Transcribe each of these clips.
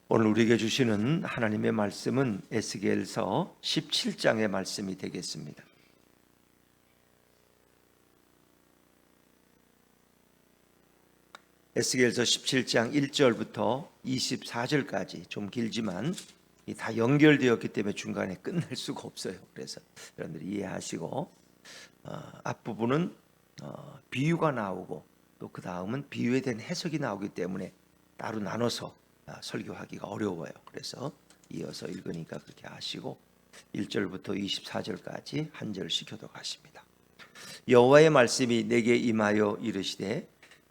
오늘 우리에게 주시는 하나님의 말씀은 에스겔서 17장의 말씀이 되겠습니다. 에스겔서 17장 1절부터 24절까지 좀 길지만 다 연결되었기 때문에 중간에 끝낼 수가 없어요. 그래서 여러분들이 이해하시고 앞부분은 비유가 나오고 또 그 다음은 비유에 대한 해석이 나오기 때문에 따로 나눠서 설교하기가 어려워요. 그래서 이어서 읽으니까 그렇게 하시고 1절부터 24절까지 한 절씩 교독하십니다. 여호와의 말씀이 내게 임하여 이르시되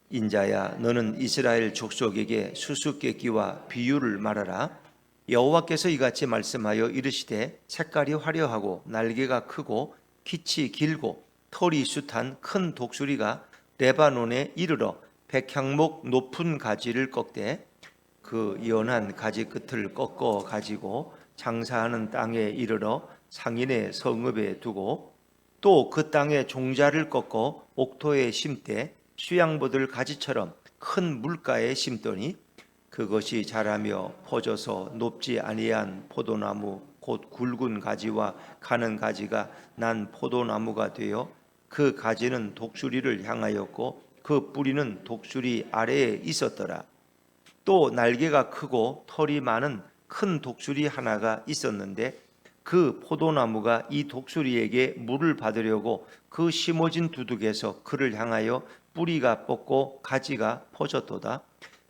인자야 너는 이스라엘 족속에게 수수께끼와 비유를 말하라. 여호와께서 이같이 말씀하여 이르시되 색깔이 화려하고 날개가 크고 깃이 길고 털이 숱한 큰 독수리가 레바논에 이르러 백향목 높은 가지를 꺾되 그 연한 가지 끝을 꺾어 가지고 장사하는 땅에 이르러 상인의 성읍에 두고 또 그 땅의 종자를 꺾어 옥토에 심되 수양보들 가지처럼 큰 물가에 심더니 그것이 자라며 퍼져서 높지 아니한 포도나무 곧 굵은 가지와 가는 가지가 난 포도나무가 되어 그 가지는 독수리를 향하였고 그 뿌리는 독수리 아래에 있었더라. 또 날개가 크고 털이 많은 큰 독수리 하나가 있었는데 그 포도나무가 이 독수리에게 물을 받으려고 그 심어진 두둑에서 그를 향하여 뿌리가 뻗고 가지가 퍼졌도다.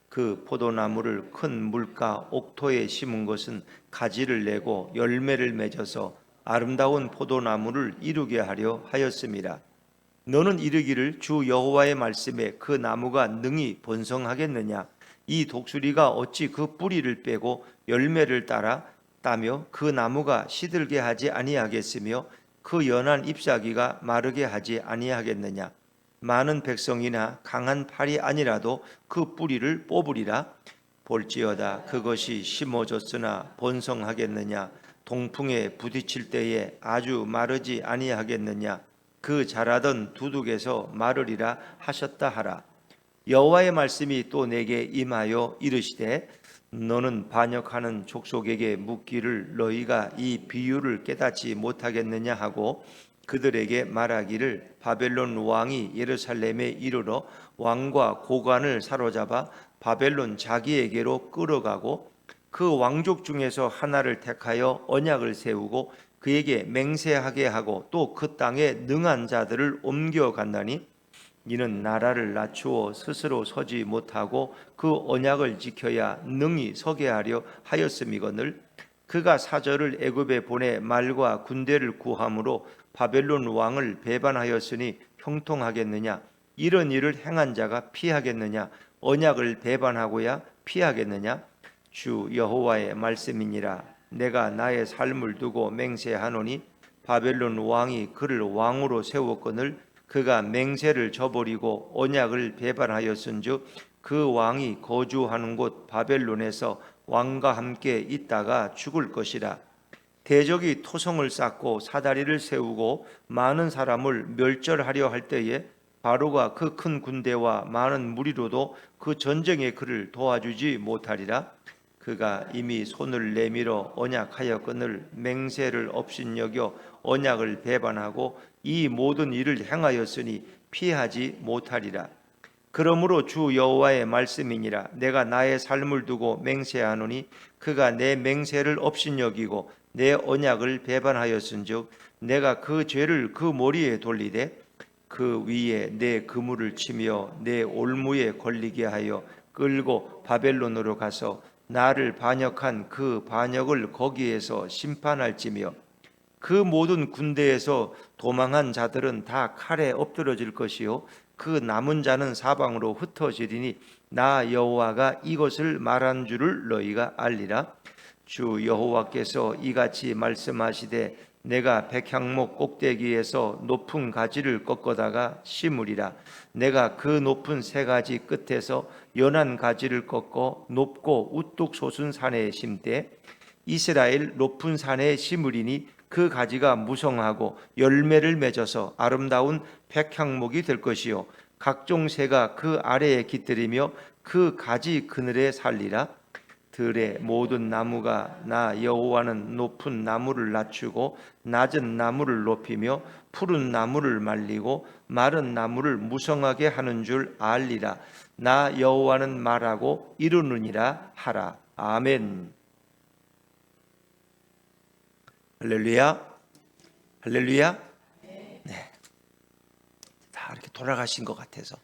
그 포도나무를 큰 물가 옥토에 심은 것은 가지를 내고 열매를 맺어서 아름다운 포도나무를 이루게 하려 하였음이라. 너는 이르기를 주 여호와의 말씀에 그 나무가 능히 번성하겠느냐? 이 독수리가 어찌 그 뿌리를 빼고 열매를 따며 그 나무가 시들게 하지 아니하겠으며 그 연한 잎사귀가 마르게 하지 아니하겠느냐? 많은 백성이나 강한 팔이 아니라도 그 뿌리를 뽑으리라. 볼지어다 그것이 심어졌으나 번성하겠느냐? 동풍에 부딪힐 때에 아주 마르지 아니하겠느냐? 그 자라던 두둑에서 마르리라 하셨다 하라. 여호와의 말씀이 또 내게 임하여 이르시되 너는 반역하는 족속에게 묻기를 너희가 이 비유를 깨닫지 못하겠느냐 하고 그들에게 말하기를 바벨론 왕이 예루살렘에 이르러 왕과 고관을 사로잡아 바벨론 자기에게로 끌어가고 그 왕족 중에서 하나를 택하여 언약을 세우고 그에게 맹세하게 하고 또 그 땅에 능한 자들을 옮겨간다니 이는 나라를 낮추어 스스로 서지 못하고 그 언약을 지켜야 능히 서게 하려 하였음이거늘 그가 사절을 애굽에 보내 말과 군대를 구함으로 바벨론 왕을 배반하였으니 형통하겠느냐? 이런 일을 행한 자가 피하겠느냐? 언약을 배반하고야 피하겠느냐? 주 여호와의 말씀이니라. 내가 나의 삶을 두고 맹세하노니 바벨론 왕이 그를 왕으로 세웠거늘 그가 맹세를 저버리고 언약을 배반하였은즉 그 왕이 거주하는 곳 바벨론에서 왕과 함께 있다가 죽을 것이라. 대적이 토성을 쌓고 사다리를 세우고 많은 사람을 멸절하려 할 때에 바로가 그 큰 군대와 많은 무리로도 그 전쟁에 그를 도와주지 못하리라. 그가 이미 손을 내밀어 언약하였거늘 맹세를 업신여겨 언약을 배반하고 이 모든 일을 행하였으니 피하지 못하리라. 그러므로 주 여호와의 말씀이니라. 내가 나의 삶을 두고 맹세하노니 그가 내 맹세를 업신여기고 내 언약을 배반하였은즉 내가 그 죄를 그 머리에 돌리되 그 위에 내 그물을 치며 내 올무에 걸리게 하여 끌고 바벨론으로 가서 나를 반역한 그 반역을 거기에서 심판할지며 그 모든 군대에서 도망한 자들은 다 칼에 엎드러질 것이요 그 남은 자는 사방으로 흩어지리니 나 여호와가 이것을 말한 줄을 너희가 알리라. 주 여호와께서 이같이 말씀하시되 내가 백향목 꼭대기에서 높은 가지를 꺾어다가 심으리라. 내가 그 높은 세 가지 끝에서 연한 가지를 꺾어 높고 우뚝 솟은 산에 심되 이스라엘 높은 산에 심으리니 그 가지가 무성하고 열매를 맺어서 아름다운 백향목이 될 것이요 각종 새가 그 아래에 깃들이며 그 가지 그늘에 살리라. 들의 모든 나무가 나 여호와는 높은 나무를 낮추고 낮은 나무를 높이며 푸른 나무를 말리고 마른 나무를 무성하게 하는 줄 알리라. 나 여호와는 말하고 이루느니라 하라. 아멘. 할렐루야. 할렐루야. 네. 다 이렇게 돌아가신 것 같아서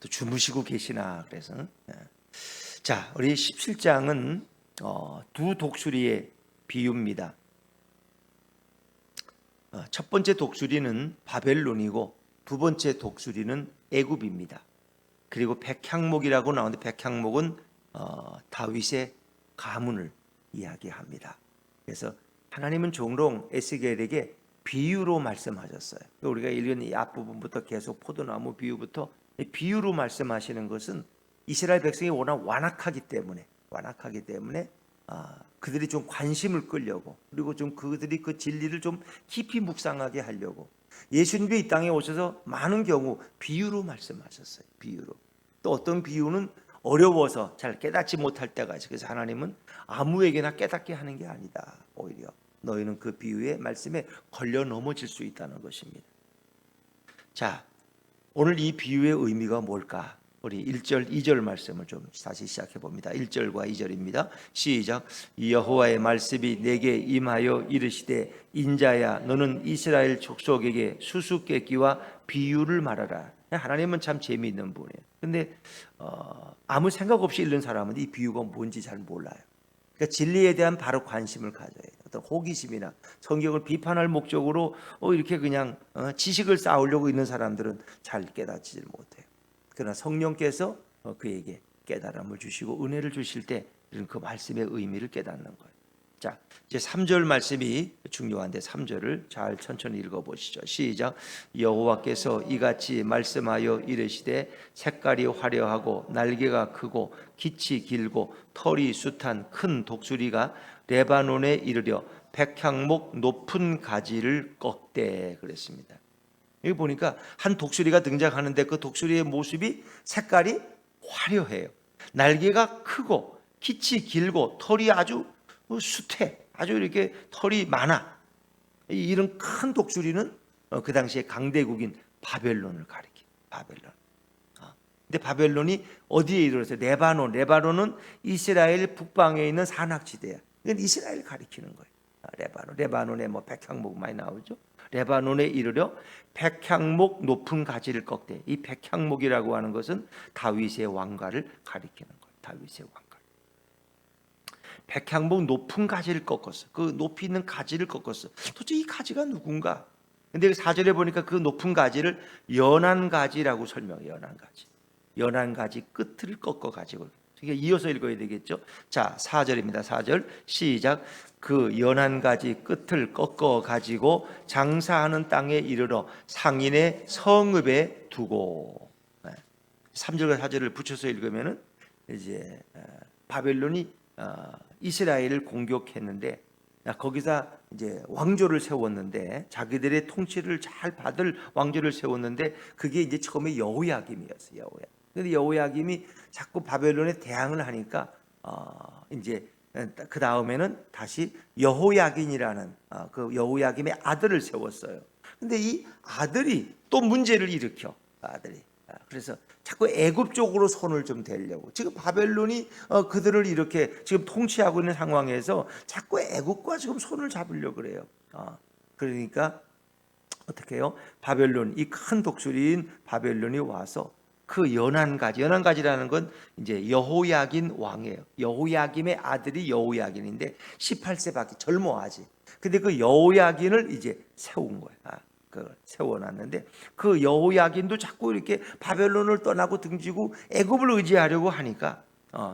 또 주무시고 계시나 그래서. 자, 우리 17장은 두 독수리의 비유입니다. 첫 번째 독수리는 바벨론이고 두 번째 독수리는 애굽입니다. 그리고 백향목이라고 나오는데 백향목은 다윗의 가문을 이야기합니다. 그래서 하나님은 종종 에스겔에게 비유로 말씀하셨어요. 우리가 읽은 이 앞부분부터 계속 포도나무 비유부터 비유로 말씀하시는 것은 이스라엘 백성이 워낙 완악하기 때문에 그들이 좀 관심을 끌려고, 그리고 좀 그들이 그 진리를 좀 깊이 묵상하게 하려고 예수님이 이 땅에 오셔서 많은 경우 비유로 말씀하셨어요. 비유로. 또 어떤 비유는 어려워서 잘 깨닫지 못할 때가 있어요. 그래서 하나님은 아무에게나 깨닫게 하는 게 아니다. 오히려 너희는 그 비유의 말씀에 걸려 넘어질 수 있다는 것입니다. 자, 오늘 이 비유의 의미가 뭘까? 우리 1절, 2절 말씀을 좀 다시 시작해 봅니다. 1절과 2절입니다. 시작. 여호와의 말씀이 내게 임하여 이르시되 인자야 너는 이스라엘 족속에게 수수께끼와 비유를 말하라. 하나님은 참 재미있는 분이에요. 근데 아무 생각 없이 읽는 사람은 이 비유가 뭔지 잘 몰라요. 그러니까 진리에 대한 바로 관심을 가져야 돼요. 어떤 호기심이나 성경을 비판할 목적으로 이렇게 그냥 지식을 쌓으려고 있는 사람들은 잘 깨닫지를 못해요. 그러나 성령께서 그에게 깨달음을 주시고 은혜를 주실 때 그 말씀의 의미를 깨닫는 거예요. 자, 이제 3절 말씀이 중요한데 3절을 잘 천천히 읽어보시죠. 시작. 여호와께서 이같이 말씀하여 이르시되 색깔이 화려하고 날개가 크고 깃이 길고 털이 숱한 큰 독수리가 레바논에 이르려 백향목 높은 가지를 꺾되 그랬습니다. 여기 보니까 한 독수리가 등장하는데 그 독수리의 모습이 색깔이 화려해요. 날개가 크고 깃이 길고 털이 아주 숱해. 아주 이렇게 털이 많아. 이런 큰 독수리는 그 당시에 강대국인 바벨론을 가리켜. 바벨론. 근데 바벨론이 어디에 이르렀어요? 레바논. 레바논은 이스라엘 북방에 있는 산악지대야. 이건 이스라엘 가리키는 거예요. 레바논. 레바논에 뭐 백향목 많이 나오죠. 레바논에 이르려 백향목 높은 가지를 꺾되. 이 백향목이라고 하는 것은 다윗의 왕가를 가리키는 거예요. 다윗의 왕가. 백향목 높은 가지를 꺾었어. 그 높이 있는 가지를 꺾었어. 도대체 이 가지가 누군가? 근데 4절에 보니까 그 높은 가지를 연한 가지라고 설명해요. 연한 가지. 연한 가지 끝을 꺾어 가지고. 그러니까 이어서 읽어야 되겠죠. 자, 4절입니다. 4절 시작. 그 연한 가지 끝을 꺾어 가지고 장사하는 땅에 이르러 상인의 성읍에 두고. 3절과 4절을 붙여서 읽으면은 이제 바벨론이 이스라엘을 공격했는데 거기서 이제 왕조를 세웠는데 자기들의 통치를 잘 받을 왕조를 세웠는데 그게 이제 처음에 여호야김이었어요. 여호야김. 근데 여호야김이 자꾸 바벨론에 대항을 하니까 이제 그 다음에는 다시 여호야긴이라는 그 여호야김의 아들을 세웠어요. 근데 이 아들이 또 문제를 일으켜. 아들이. 그래서 자꾸 애굽 쪽으로 손을 좀 대려고. 지금 바벨론이 그들을 이렇게 지금 통치하고 있는 상황에서 자꾸 애굽과 지금 손을 잡으려고 그래요. 그러니까 어떻게 해요? 바벨론, 이 큰 독수리인 바벨론이 와서 그 연한 가지라는 건 이제 여호야긴 왕이에요. 여호야김의 아들이 여호야긴인데 18세밖에 젊어 아직. 근데 그 여호야긴을 이제 세운 거예요. 그걸 세워놨는데 그 여호야긴도 자꾸 이렇게 바벨론을 떠나고 등지고 애굽을 의지하려고 하니까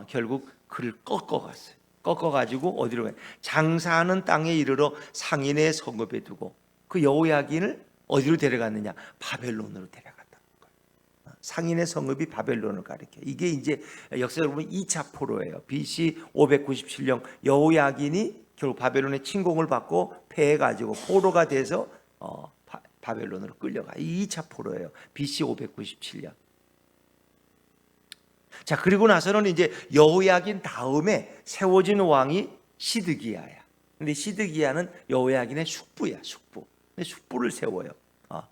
결국 그를 꺾어갔어요. 꺾어가지고 어디로 가요? 장사하는 땅에 이르러 상인의 성읍에 두고 그 여호야긴을 어디로 데려갔느냐? 바벨론으로 데려갔다는 거예요. 상인의 성읍이 바벨론을 가리켜. 이게 이제 역사적으로 보면 2차 포로예요. BC 597년 여호야긴이 결국 바벨론의 침공을 받고 패해가지고 포로가 돼서 바벨론으로 끌려가. 이 2차 포로예요. BC 597년. 자, 그리고 나서는 이제 여호야긴 다음에 세워진 왕이 시드기야야. 근데 시드기야는 여호야긴의 숙부야, 숙부. 근데 숙부를 세워요.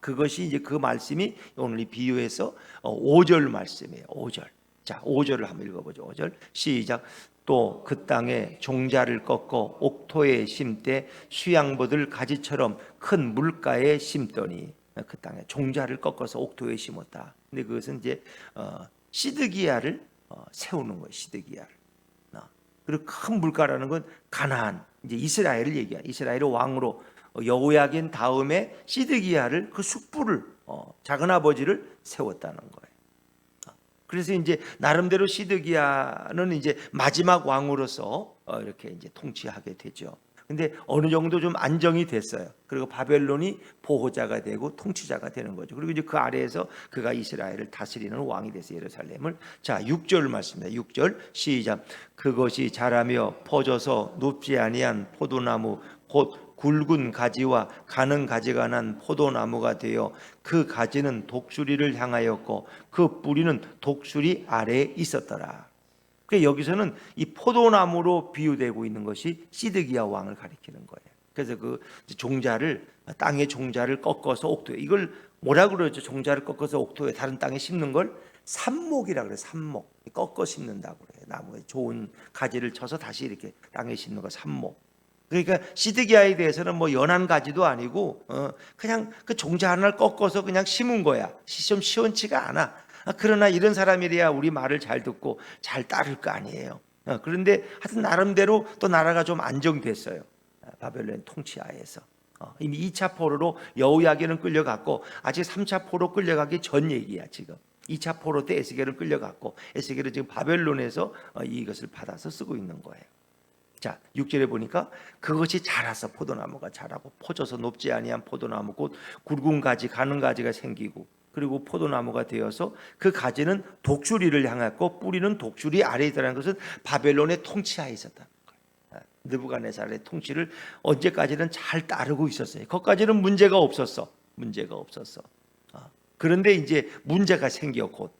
그것이 이제 그 말씀이 오늘 이 비유에서 5절 말씀이에요. 5절. 자, 5절을 한번 읽어보죠. 5절 시작. 또 그 땅에 종자를 꺾어 옥토에 심되 수양보들 가지처럼 큰 물가에 심더니, 그 땅에 종자를 꺾어서 옥토에 심었다. 근데 그것은 이제 시드기야를 세우는 거예요. 시드기야를. 그리고 큰 물가라는 건 가나안, 이제 이스라엘을 얘기해요. 이스라엘의 왕으로 여호야긴 다음에 시드기야를, 그 숙부를, 작은 아버지를 세웠다는 거예요. 그래서 이제 나름대로 시드기야는 이제 마지막 왕으로서 이렇게 이제 통치하게 되죠. 근데 어느 정도 좀 안정이 됐어요. 그리고 바벨론이 보호자가 되고 통치자가 되는 거죠. 그리고 이제 그 아래에서 그가 이스라엘을 다스리는 왕이 됐어요. 예루살렘을. 자, 6절 말씀입니다. 6절 시작. 그것이 자라며 퍼져서 높지 아니한 포도나무 곧 굵은 가지와 가는 가지가 난 포도나무가 되어 그 가지는 독수리를 향하였고 그 뿌리는 독수리 아래에 있었더라. 그러니까 여기서는 이 포도나무로 비유되고 있는 것이 시드기야 왕을 가리키는 거예요. 그래서 그 종자를, 땅의 종자를 꺾어서 옥토에, 이걸 뭐라 그러죠? 종자를 꺾어서 옥토에, 다른 땅에 심는 걸 삽목이라 그래요. 삽목. 꺾어 심는다고 그래요. 나무에 좋은 가지를 쳐서 다시 이렇게 땅에 심는 거 삽목. 그러니까 시드기야에 대해서는 뭐 연한 가지도 아니고 그냥 그 종자 하나를 꺾어서 그냥 심은 거야. 좀 시원치가 않아. 그러나 이런 사람이래야 우리 말을 잘 듣고 잘 따를 거 아니에요. 그런데 하여튼 나름대로 또 나라가 좀 안정됐어요. 바벨론 통치하에서. 이미 2차 포로로 여호야긴은 끌려갔고 아직 3차 포로 끌려가기 전 얘기야 지금. 2차 포로 때 에스겔을 끌려갔고 에스겔은 지금 바벨론에서 이것을 받아서 쓰고 있는 거예요. 자, 6절에 보니까 그것이 자라서, 포도나무가 자라고 퍼져서 높지 아니한 포도나무 곧 굵은 가지 가는 가지가 생기고, 그리고 포도나무가 되어서 그 가지는 독수리를 향했고 뿌리는 독수리 아래에 있다는 것은 바벨론의 통치하에 있었다는 거예요. 느부갓네살의 통치를 언제까지는 잘 따르고 있었어요. 거기까지는 문제가 없었어. 문제가 없었어. 그런데 이제 문제가 생겨 곧.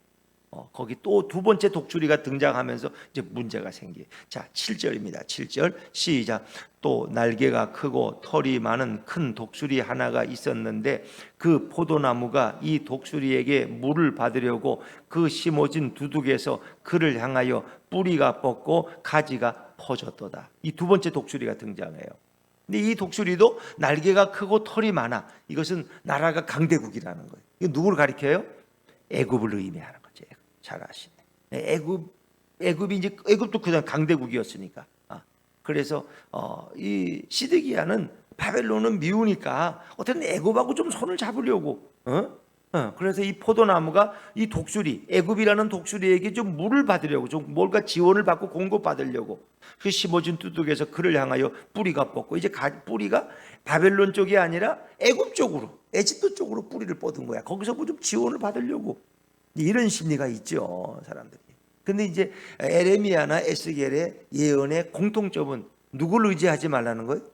거기 또 두 번째 독수리가 등장하면서 이제 문제가 생기. 자, 7절입니다. 7절 시작. 또 날개가 크고 털이 많은 큰 독수리 하나가 있었는데 그 포도나무가 이 독수리에게 물을 받으려고 그 심어진 두둑에서 그를 향하여 뿌리가 뻗고 가지가 퍼졌도다. 이 두 번째 독수리가 등장해요. 근데 이 독수리도 날개가 크고 털이 많아. 이것은 나라가 강대국이라는 거예요. 이거 누구를 가리켜요? 애굽을 의미하는 거예요. 잘 아시네. 애굽이 이제 애굽도 그냥 강대국이었으니까. 그래서 이 시드기야는 바벨론은 미우니까 어떻게든 애굽하고 좀 손을 잡으려고. 그래서 이 포도나무가 이 독수리, 애굽이라는 독수리에게 좀 물을 받으려고, 좀 뭔가 지원을 받고 공급받으려고 그 심어진 두둑에서 그를 향하여 뿌리가 뻗고, 이제 뿌리가 바벨론 쪽이 아니라 애굽 쪽으로, 에집트 쪽으로 뿌리를 뻗은 거야. 거기서 뭐 좀 지원을 받으려고. 이런 심리가 있죠, 사람들이. 근데 이제 에레미야나 에스겔의 예언의 공통점은 누구를 의지하지 말라는 거예요?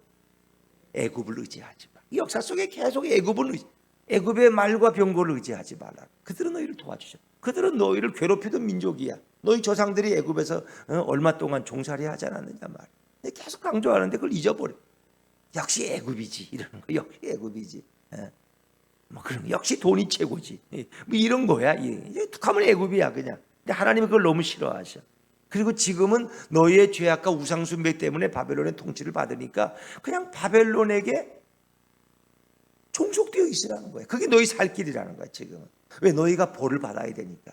애굽을 의지하지 마. 이 역사 속에 계속 애굽의 말과 병거를 의지하지 말라. 그들은 너희를 도와주셔. 그들은 너희를 괴롭히던 민족이야. 너희 조상들이 애굽에서 얼마 동안 종살이 하지 않았느냐 말. 계속 강조하는데 그걸 잊어버려. 역시 애굽이지 이러는 거. 역시 애굽이지. 뭐 그런 역시 돈이 최고지. 뭐 이런 거야. 툭하면 애굽이야 그냥. 근데 하나님은 그걸 너무 싫어하셔. 그리고 지금은 너희의 죄악과 우상숭배 때문에 바벨론의 통치를 받으니까 그냥 바벨론에게 종속되어 있으라는 거야. 그게 너희 살 길이라는 거야 지금은. 왜? 너희가 벌을 받아야 되니까.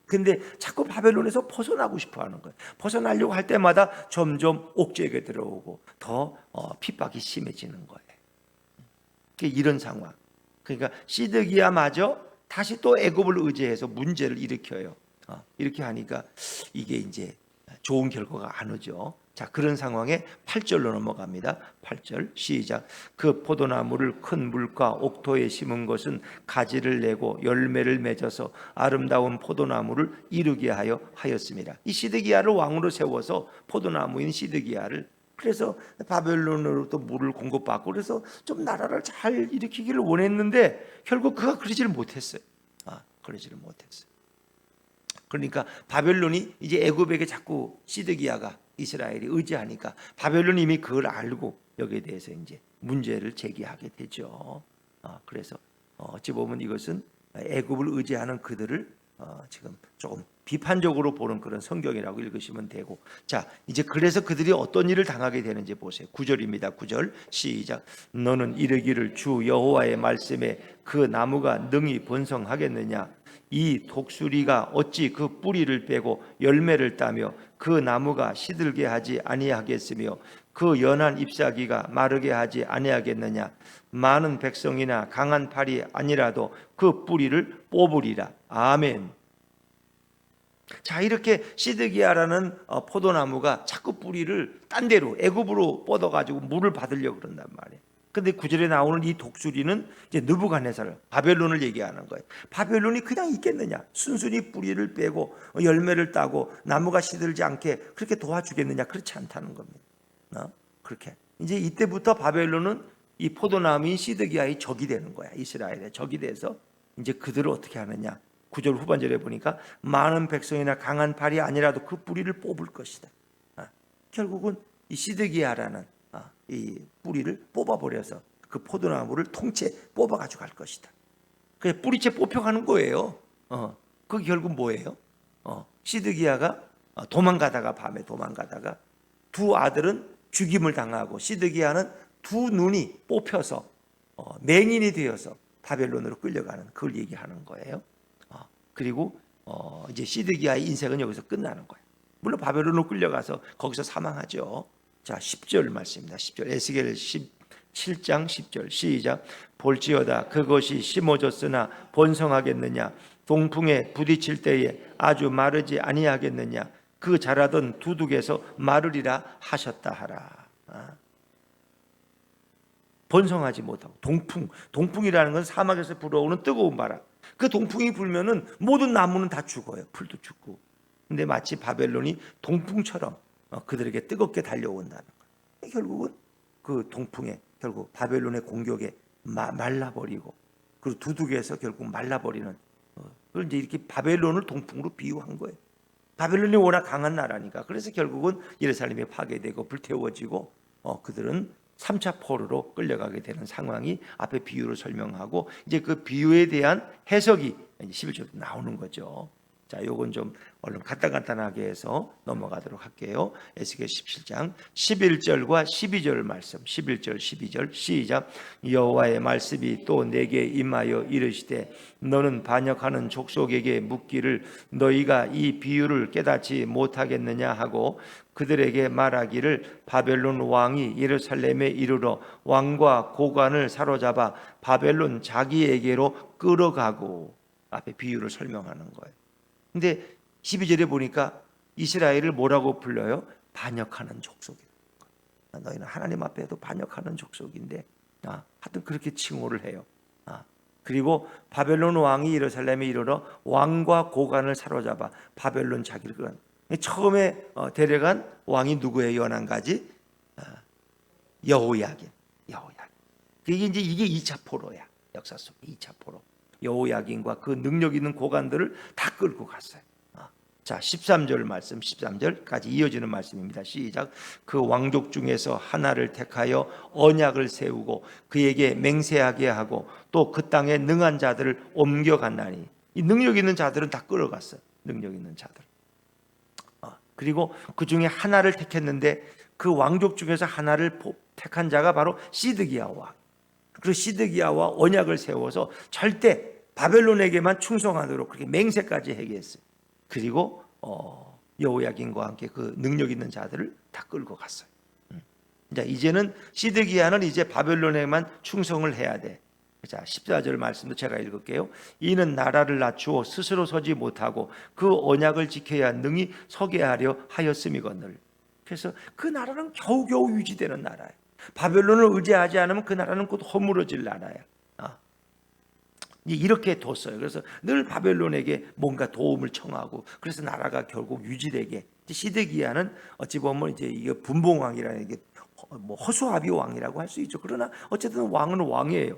근데 자꾸 바벨론에서 벗어나고 싶어 하는 거야. 벗어나려고 할 때마다 점점 옥죄게 들어오고 더 핍박이 심해지는 거예요. 이런 상황. 그러니까 시드기야마저 다시 또 애굽을 의지해서 문제를 일으켜요. 이렇게 하니까 이게 이제 좋은 결과가 안 오죠. 자, 그런 상황에 8절로 넘어갑니다. 8절 시작. 그 포도나무를 큰 물가 옥토에 심은 것은 가지를 내고 열매를 맺어서 아름다운 포도나무를 이루게 하였습니다. 이 시드기야를 왕으로 세워서 포도나무인 시드기야를, 그래서 바벨론으로부터 물을 공급받고 그래서 좀 나라를 잘 일으키기를 원했는데 결국 그가 그러지를 못했어요. 그러지를 못했어요. 그러니까 바벨론이 이제 애굽에게 자꾸 시드기야가 이스라엘이 의지하니까 바벨론이 이미 그걸 알고 여기에 대해서 이제 문제를 제기하게 되죠. 그래서 어찌 보면 이것은 애굽을 의지하는 그들을 지금 조금 비판적으로 보는 그런 성경이라고 읽으시면 되고, 자 이제 그래서 그들이 어떤 일을 당하게 되는지 보세요. 9절입니다. 9절 시작. 너는 이르기를 주 여호와의 말씀에 그 나무가 능히 번성하겠느냐? 이 독수리가 어찌 그 뿌리를 빼고 열매를 따며 그 나무가 시들게 하지 아니하겠으며 그 연한 잎사귀가 마르게 하지 아니하겠느냐? 많은 백성이나 강한 팔이 아니라도 그 뿌리를 뽑으리라. 아멘. 자, 이렇게 시드기야라는 포도나무가 자꾸 뿌리를 딴 데로 애굽으로 뻗어가지고 물을 받으려고 그런단 말이에요. 근데 9절에 나오는 이 독수리는 이제 느부갓네살, 바벨론을 얘기하는 거예요. 바벨론이 그냥 있겠느냐? 순순히 뿌리를 빼고 열매를 따고 나무가 시들지 않게 그렇게 도와주겠느냐? 그렇지 않다는 겁니다. 그렇게 이제 이때부터 바벨론은 이 포도나무인 시드기야의 적이 되는 거야. 이스라엘의 적이 돼서 이제 그들을 어떻게 하느냐? 9절 후반절에 보니까 많은 백성이나 강한 팔이 아니라도 그 뿌리를 뽑을 것이다. 결국은 이 시드기야라는 이 뿌리를 뽑아버려서 그 포도나무를 통째 뽑아가지고 갈 것이다. 그냥 뿌리째 뽑혀가는 거예요. 그게 결국 뭐예요? 시드기야가 도망가다가 밤에 도망가다가 두 아들은 죽임을 당하고 시드기야는 두 눈이 뽑혀서 맹인이 되어서 바벨론으로 끌려가는 그걸 얘기하는 거예요. 그리고 이제 시드기야의 인생은 여기서 끝나는 거예요. 물론 바벨론으로 끌려가서 거기서 사망하죠. 자, 10절 말씀입니다. 10절 에스겔 17장 10절 시작. 볼지어다 그것이 심어졌으나 번성하겠느냐? 동풍에 부딪힐 때에 아주 마르지 아니하겠느냐? 그 자라던 두둑에서 마르리라 하셨다 하라. 번성하지 못하고 동풍이라는 건 사막에서 불어오는 뜨거운 바람. 그 동풍이 불면은 모든 나무는 다 죽어요. 풀도 죽고. 근데 마치 바벨론이 동풍처럼 그들에게 뜨겁게 달려온다는 거예요. 결국은 그 동풍에 결국 바벨론의 공격에 말라버리고 그리고 두둑에서 결국 말라버리는 그걸 이제 이렇게 바벨론을 동풍으로 비유한 거예요. 바벨론이 워낙 강한 나라니까. 그래서 결국은 예루살렘이 파괴되고 불태워지고 그들은 3차 포로로 끌려가게 되는 상황이 앞에 비유로 설명하고 이제 그 비유에 대한 해석이 11절에 나오는 거죠. 자, 요건 좀 얼른 간단하게 해서 넘어가도록 할게요. 에스겔 17장 11절과 12절 말씀. 11절 12절 시작. 여호와의 말씀이 또 내게 임하여 이르시되 너는 반역하는 족속에게 묻기를 너희가 이 비유를 깨닫지 못하겠느냐 하고 그들에게 말하기를 바벨론 왕이 예루살렘에 이르러 왕과 고관을 사로잡아 바벨론 자기에게로 끌어가고. 앞에 비유를 설명하는 거예요. 근데 12절에 보니까 이스라엘을 뭐라고 불러요? 반역하는 족속이에요. 너희는 하나님 앞에도 반역하는 족속인데 하여튼 그렇게 칭호를 해요. 그리고 바벨론 왕이 예루살렘에 이르러 왕과 고관을 사로잡아 바벨론 자기를 끌어. 처음에 데려간 왕이 누구예요? 연한 가지 여호야긴. 이게 이제 이게 2차 포로야. 역사 속에 2차 포로. 여호야긴과 그 능력 있는 고관들을 다 끌고 갔어요. 자, 13절 말씀, 13절까지 이어지는 말씀입니다. 시작. 그 왕족 중에서 하나를 택하여 언약을 세우고 그에게 맹세하게 하고 또 그 땅에 능한 자들을 옮겨갔나니. 이 능력 있는 자들은 다 끌어갔어요. 능력 있는 자들. 그리고 그 중에 하나를 택했는데 그 왕족 중에서 하나를 택한 자가 바로 시드기야 왕. 그리고 시드기야와 언약을 세워서 절대 바벨론에게만 충성하도록 그렇게 맹세까지 하게 했어요. 그리고 여호야긴과 함께 그 능력 있는 자들을 다 끌고 갔어요. 자, 이제는 시드기야는 이제 바벨론에만 충성을 해야 돼. 자, 14절 말씀도 제가 읽을게요. 이는 나라를 낮추어 스스로 서지 못하고 그 언약을 지켜야 능히 서게 하려 하였음이거늘. 그래서 그 나라는 겨우겨우 유지되는 나라예요. 바벨론을 의지하지 않으면 그 나라는 곧 허물어질 나라야. 이렇게 뒀어요. 그래서 늘 바벨론에게 뭔가 도움을 청하고 그래서 나라가 결국 유지되게. 시드기야는 어찌 보면 이제 이게 분봉왕이라는 게 뭐 허수아비 왕이라고 할 수 있죠. 그러나 어쨌든 왕은 왕이에요.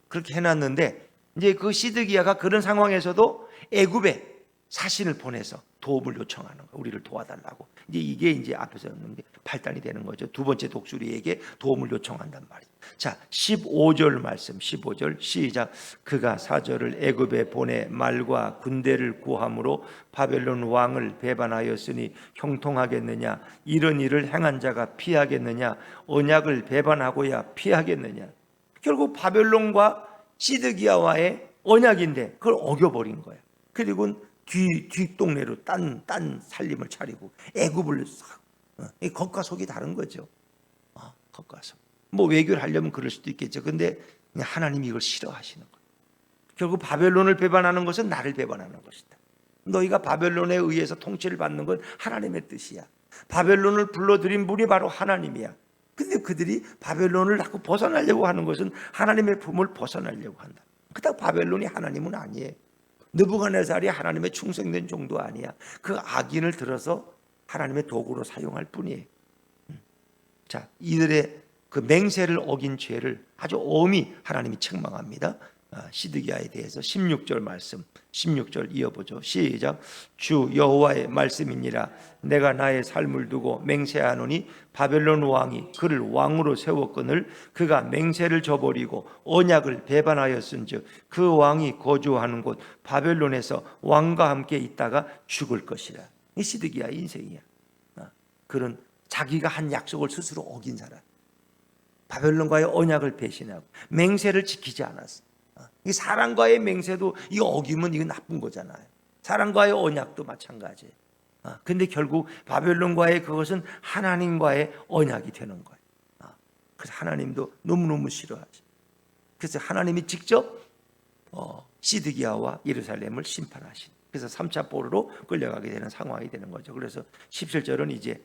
그렇게 해놨는데 이제 그 시드기야가 그런 상황에서도 애굽에 사신을 보내서 도움을 요청하는 거예요. 우리를 도와달라고. 이게 이제 앞에서 발단이 되는 거죠. 두 번째 독수리에게 도움을 요청한단 말이에요. 자, 15절 말씀, 15절 시작. 그가 사절을 애굽에 보내 말과 군대를 구함으로 바벨론 왕을 배반하였으니 형통하겠느냐? 이런 일을 행한 자가 피하겠느냐? 언약을 배반하고야 피하겠느냐? 결국 바벨론과 시드기야와의 언약인데 그걸 어겨버린 거예요. 그리고 뒷동네로 딴 살림을 차리고 애굽을 싹, 겉과 속이 다른 거죠. 겉과 속. 뭐 외교를 하려면 그럴 수도 있겠죠. 근데 하나님이 이걸 싫어하시는 거예요. 결국 바벨론을 배반하는 것은 나를 배반하는 것이다. 너희가 바벨론에 의해서 통치를 받는 건 하나님의 뜻이야. 바벨론을 불러들인 분이 바로 하나님이야. 근데 그들이 바벨론을 자꾸 벗어나려고 하는 것은 하나님의 품을 벗어나려고 한다. 그렇다고 바벨론이 하나님은 아니에요. 느부갓네살이 하나님의 충성된 종도 아니야. 그 악인을 들어서 하나님의 도구로 사용할 뿐이에요. 자, 이들의 그 맹세를 어긴 죄를 아주 엄히 하나님이 책망합니다. 시드기야에 대해서 16절 말씀, 16절 이어보죠. 시작. 주 여호와의 말씀이니라. 내가 나의 삶을 두고 맹세하노니 바벨론 왕이 그를 왕으로 세웠거늘 그가 맹세를 저버리고 언약을 배반하였은즉 그 왕이 거주하는 곳 바벨론에서 왕과 함께 있다가 죽을 것이라. 이 시드기야 인생이야. 그런 자기가 한 약속을 스스로 어긴 사람, 바벨론과의 언약을 배신하고 맹세를 지키지 않았어. 이 사람과의 맹세도 이 어기면 이거 나쁜 거잖아요. 사람과의 언약도 마찬가지예요. 근데 결국 바벨론과의 그것은 하나님과의 언약이 되는 거예요. 그래서 하나님도 너무너무 싫어하죠. 그래서 하나님이 직접 시드기야와 예루살렘을 심판하신. 그래서 3차 포로로 끌려가게 되는 상황이 되는 거죠. 그래서 17절은 이제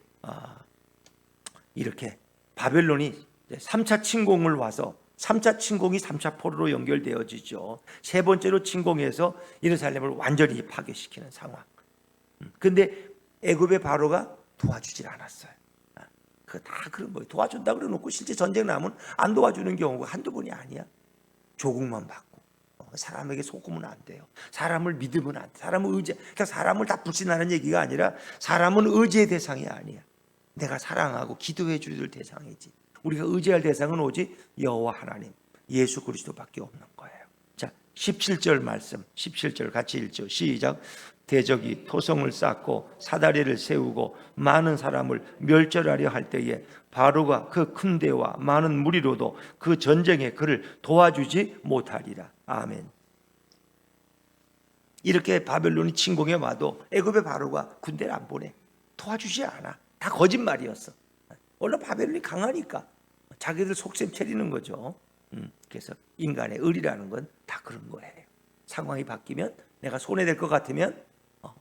이렇게 바벨론이 3차 침공을 와서 3차 침공이 3차 포로로 연결되어지죠. 세 번째로 침공해서 예루살렘을 완전히 파괴시키는 상황. 근데 애굽의 바로가 도와주질 않았어요. 그거 다 그런 거예요. 도와준다 그래놓고 실제 전쟁 나면 안 도와주는 경우가 한두 번이 아니야. 조국만 받고 사람에게 속으면 안 돼요. 사람을 믿으면 안 돼. 사람을 그러니까 사람을 다 불신하는 얘기가 아니라 사람은 의지의 대상이 아니야. 내가 사랑하고 기도해 주릴 대상이지. 우리가 의지할 대상은 오직 여호와 하나님 예수 그리스도밖에 없는 거예요. 자, 17절 말씀, 17절 같이 읽죠. 시작. 대적이 토성을 쌓고 사다리를 세우고 많은 사람을 멸절하려 할 때에 바로가 그 큰 대와 많은 무리로도 그 전쟁에 그를 도와주지 못하리라. 아멘. 이렇게 바벨론이 침공해 와도 애굽의 바로가 군대를 안 보내. 도와주지 않아. 다 거짓말이었어. 원래 바벨론이 강하니까 자기들 속셈 차리는 거죠. 그래서 인간의 의리라는 건 다 그런 거예요. 상황이 바뀌면 내가 손해될 것 같으면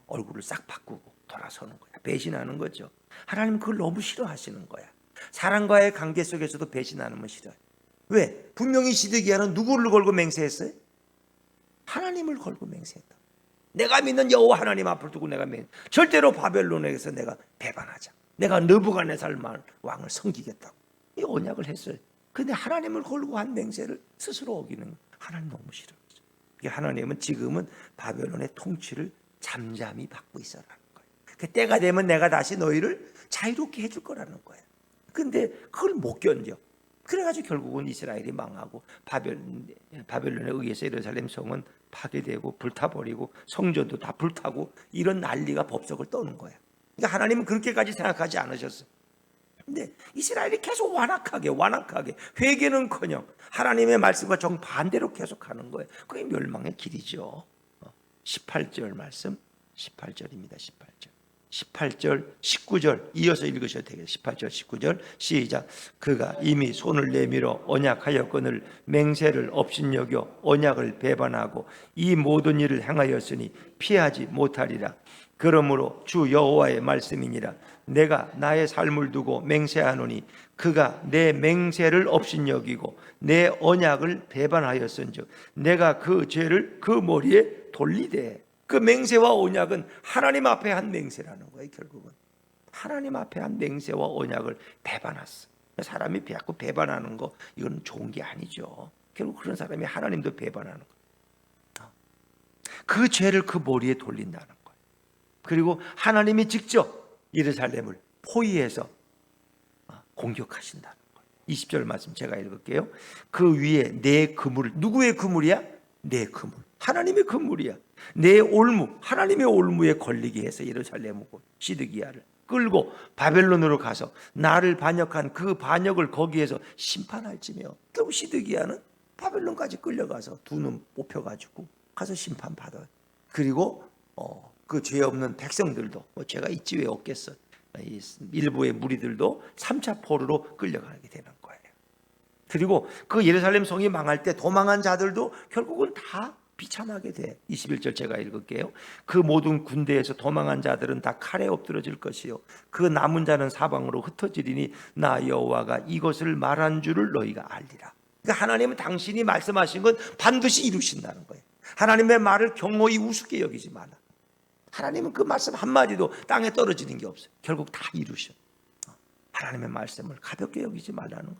얼굴을 싹 바꾸고 돌아서는 거야. 배신하는 거죠. 하나님은 그걸 너무 싫어하시는 거야. 사람과의 관계 속에서도 배신하는 건 싫어요. 왜? 분명히 시드기야는 누구를 걸고 맹세했어요? 하나님을 걸고 맹세했다. 내가 믿는 여호와 하나님 앞을 두고 내가 절대로 바벨론에서 내가 배반하자. 내가 느부갓네살 왕을 섬기겠다고 이 언약을 했어요. 근데 하나님을 걸고 한 맹세를 스스로 어기는 하나님 너무 싫어요. 하나님은 지금은 바벨론의 통치를 잠잠히 받고 있어라는 거예요. 그 때가 되면 내가 다시 너희를 자유롭게 해줄 거라는 거예요. 근데 그걸 못 견뎌. 그래가지고 결국은 이스라엘이 망하고 바벨론에 의해서 예루살렘 성은 파괴되고 불타버리고 성전도 다 불타고 이런 난리가 법석을 떠는 거예요. 그러니까 하나님은 그렇게까지 생각하지 않으셨어요. 근데 이스라엘이 계속 완악하게 회개는커녕 하나님의 말씀과 정반대로 계속하는 거예요. 그게 멸망의 길이죠. 18절 말씀 18절입니다. 18절 19절 이어서 읽으셔도 되겠습니다. 18절 19절 시작. 그가 이미 손을 내밀어 언약하였거늘 맹세를 업신여겨 언약을 배반하고 이 모든 일을 행하였으니 피하지 못하리라. 그러므로 주 여호와의 말씀이니라. 내가 나의 삶을 두고 맹세하노니 그가 내 맹세를 업신여기고 내 언약을 배반하였은즉 내가 그 죄를 그 머리에 돌리되. 그 맹세와 언약은 하나님 앞에 한 맹세라는 거예요. 결국은 하나님 앞에 한 맹세와 언약을 배반했어. 사람이 자꾸 배반하는 거 이건 좋은 게 아니죠. 결국 그런 사람이 하나님도 배반하는 거예요. 그 죄를 그 머리에 돌린다는 거예요. 그리고 하나님이 직접 예루살렘을 포위해서 공격하신다는 거예요. 20절 말씀 제가 읽을게요. 그 위에 내 그물, 누구의 그물이야? 내 그물, 하나님의 그물이야. 내 올무, 하나님의 올무에 걸리게 해서 예루살렘을 시드기야를 끌고 바벨론으로 가서 나를 반역한 그 반역을 거기에서 심판할지며, 결국 시드기야는 바벨론까지 끌려가서 두 눈 뽑혀가지고 가서 심판받아요. 그리고 그 죄 없는 백성들도 죄가 있지 왜 없겠어, 일부의 무리들도 3차 포로로 끌려가게 되는 거예요. 그리고 그 예루살렘 성이 망할 때 도망한 자들도 결국은 다 비참하게 돼. 21절 제가 읽을게요. 그 모든 군대에서 도망한 자들은 다 칼에 엎드러질 것이요 그 남은 자는 사방으로 흩어지리니 나 여호와가 이것을 말한 줄을 너희가 알리라. 그러니까 하나님은 당신이 말씀하신 건 반드시 이루신다는 거예요. 하나님의 말을 경호히 우습게 여기지 말라. 하나님은 그 말씀 한마디도 땅에 떨어지는 게 없어요. 결국 다 이루셔. 하나님의 말씀을 가볍게 여기지 말라는 거예요.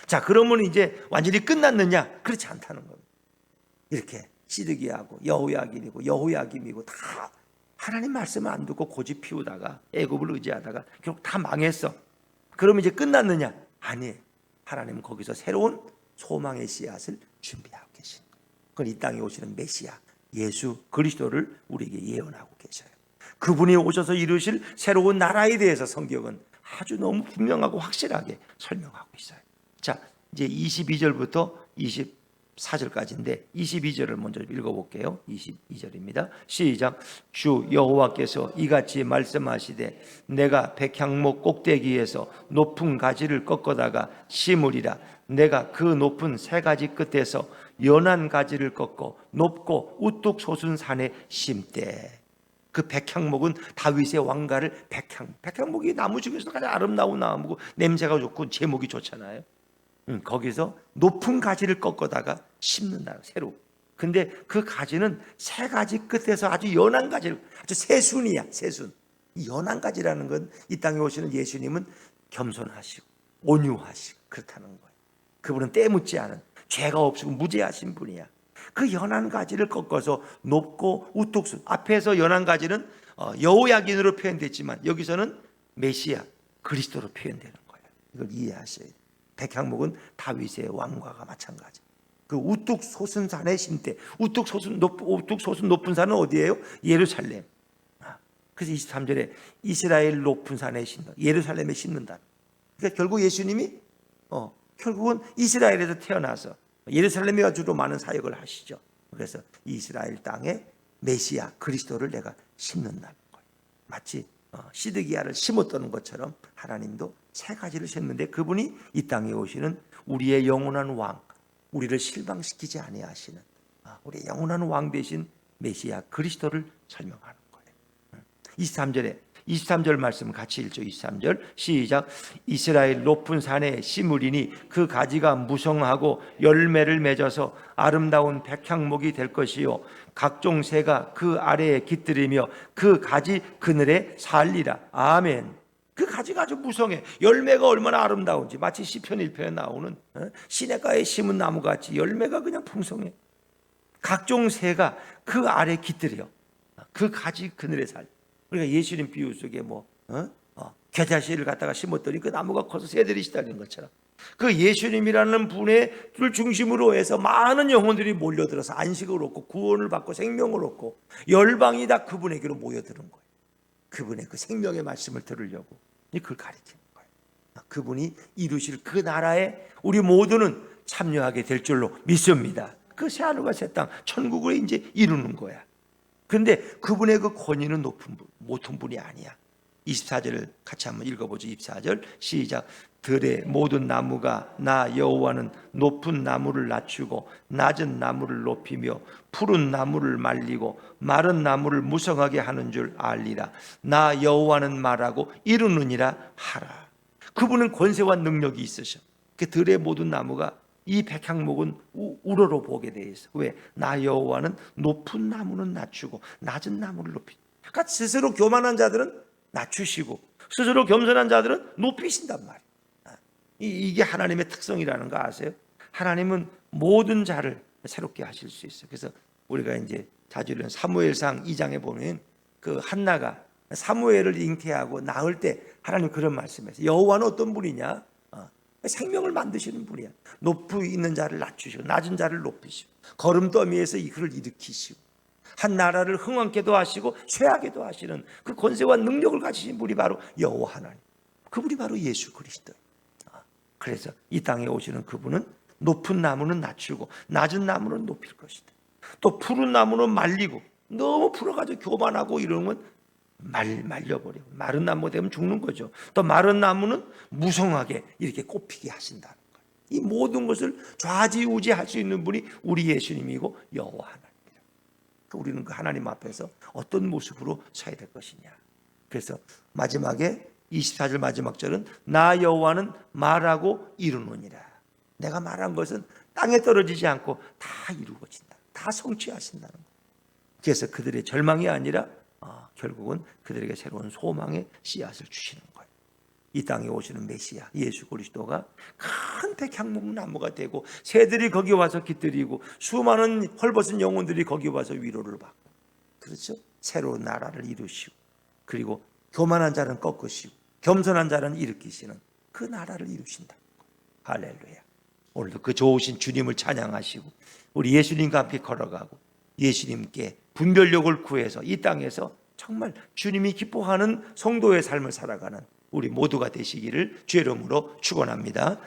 자, 그러면 이제 완전히 끝났느냐? 그렇지 않다는 겁니다. 이렇게 시드기야하고 여호야긴이고 여호야김이고 다 하나님 말씀을 안 듣고 고집 피우다가 애굽을 의지하다가 결국 다 망했어. 그러면 이제 끝났느냐? 아니에요. 하나님은 거기서 새로운 소망의 씨앗을 준비하고 계신 거예요. 그건 이 땅에 오시는 메시아 예수 그리스도를 우리에게 예언하고 계셔요. 그분이 오셔서 이루실 새로운 나라에 대해서 성경은 아주 너무 분명하고 확실하게 설명하고 있어요. 자, 이제 22절부터 24절까지인데 22절을 먼저 읽어볼게요. 22절입니다. 시작. 주 여호와께서 이같이 말씀하시되 내가 백향목 꼭대기에서 높은 가지를 꺾어다가 심으리라. 내가 그 높은 세 가지 끝에서 연한 가지를 꺾어 높고 우뚝 솟은 산에 심되. 그 백향목은 다윗의 왕가를 백향목이 나무 중에서 가장 아름다운 나무고 냄새가 좋고 제목이 좋잖아요. 거기서 높은 가지를 꺾어다가 심는다. 새로. 근데 그 가지는 세 가지 끝에서 아주 연한 가지를, 아주 새순이야. 새순. 이 연한 가지라는 건 이 땅에 오시는 예수님은 겸손하시고 온유하시고 그렇다는 거예요. 그분은 때묻지 않은, 죄가 없이고 무죄하신 분이야. 그 연한 가지를 꺾어서 높고 우뚝, 앞에서 연한 가지는 여호야긴으로 표현됐지만 여기서는 메시아 그리스도로 표현되는 거예요. 이걸 이해하셔야 돼요. 백향목은 다윗의 왕과가 마찬가지. 그 우뚝 솟은 산에 심되. 우뚝 솟은 높은 산은 어디예요? 예루살렘. 그래서 23절에 이스라엘 높은 산에 심다. 예루살렘에 심는다. 그러니까 결국 예수님이 결국은 이스라엘에서 태어나서 예루살렘에 주로 많은 사역을 하시죠. 그래서 이스라엘 땅에 메시아 그리스도를 내가 심는다는 거예요. 마치 시드기야를 심었던 것처럼 하나님도 세 가지를 심는데 그분이 이 땅에 오시는 우리의 영원한 왕, 우리를 실망시키지 아니하시는 우리의 영원한 왕 되신 메시아 그리스도를 설명하는 거예요. 23절 말씀 같이 읽죠. 23절 시작. 이스라엘 높은 산에 심으리니 그 가지가 무성하고 열매를 맺어서 아름다운 백향목이 될 것이요 각종 새가 그 아래에 깃들이며 그 가지 그늘에 살리라. 아멘. 그 가지가 아주 무성해. 열매가 얼마나 아름다운지 마치 시편 1편에 나오는 시냇가에 심은 나무같이 열매가 그냥 풍성해. 각종 새가 그 아래 깃들여 그 가지 그늘에 살려. 그러니까 예수님 비유 속에 겨자씨를 갖다가 심었더니 그 나무가 커서 새들이 시달리는 것처럼 그 예수님이라는 분의 중심으로 해서 많은 영혼들이 몰려들어서 안식을 얻고 구원을 받고 생명을 얻고 열방이 다 그분에게로 모여드는 거예요. 그분의 그 생명의 말씀을 들으려고 그걸 가리키는 거예요. 그분이 이루실 그 나라에 우리 모두는 참여하게 될 줄로 믿습니다. 그 새하늘과 새 땅 천국을 이제 이루는 거야. 그런데 그분의 그 권위는 높은 분이 아니야. 24절을 같이 한번 읽어보죠. 24절 시작. 들의 모든 나무가 나 여호와는 높은 나무를 낮추고 낮은 나무를 높이며 푸른 나무를 말리고 마른 나무를 무성하게 하는 줄 알리라. 나 여호와는 말하고 이루느니라 하라. 그분은 권세와 능력이 있으셔. 그 들의 모든 나무가 이 백향목은 우러러 보게 돼 있어. 왜? 나 여호와는 높은 나무는 낮추고 낮은 나무를 높이고. 그러니까 스스로 교만한 자들은 낮추시고 스스로 겸손한 자들은 높이신단 말이에요. 이게 하나님의 특성이라는 거 아세요? 하나님은 모든 자를 새롭게 하실 수 있어요. 그래서 우리가 이제 자주 읽는 사무엘상 2장에 보면 그 한나가 사무엘을 잉태하고 낳을 때 하나님 그런 말씀했어요. 여호와는 어떤 분이냐? 생명을 만드시는 분이야. 높이 있는 자를 낮추시고 낮은 자를 높이시고 거름더미에서 그를 일으키시고 한 나라를 흥왕케도 하시고 쇠하게도 하시는 그 권세와 능력을 가지신 분이 바로 여호와 하나님. 그분이 바로 예수 그리스도. 그래서 이 땅에 오시는 그분은 높은 나무는 낮추고 낮은 나무는 높일 것이다. 또 푸른 나무는 말리고 너무 풀어가지고 교만하고 이러면 말려버려. 마른 나무 되면 죽는 거죠. 또 마른 나무는 무성하게 이렇게 꽃피게 하신다는 거예요. 이 모든 것을 좌지우지할 수 있는 분이 우리 예수님이고 여호와 하나님이라. 우리는 그 하나님 앞에서 어떤 모습으로 서야 될 것이냐. 그래서 마지막에 24절 마지막 절은 나 여호와는 말하고 이루느니라. 내가 말한 것은 땅에 떨어지지 않고 다 이루어진다. 다 성취하신다는 거예요. 그래서 그들의 절망이 아니라 결국은 그들에게 새로운 소망의 씨앗을 주시는 거예요. 이 땅에 오시는 메시아 예수 그리스도가 큰 백향목 나무가 되고 새들이 거기 와서 깃들이고 수많은 헐벗은 영혼들이 거기 와서 위로를 받고, 그렇죠? 새로운 나라를 이루시고, 그리고 교만한 자는 꺾으시고 겸손한 자는 일으키시는 그 나라를 이루신다. 할렐루야. 오늘도 그 좋으신 주님을 찬양하시고 우리 예수님과 함께 걸어가고 예수님께 분별력을 구해서 이 땅에서 정말 주님이 기뻐하는 성도의 삶을 살아가는 우리 모두가 되시기를 주의 이름으로 축원합니다.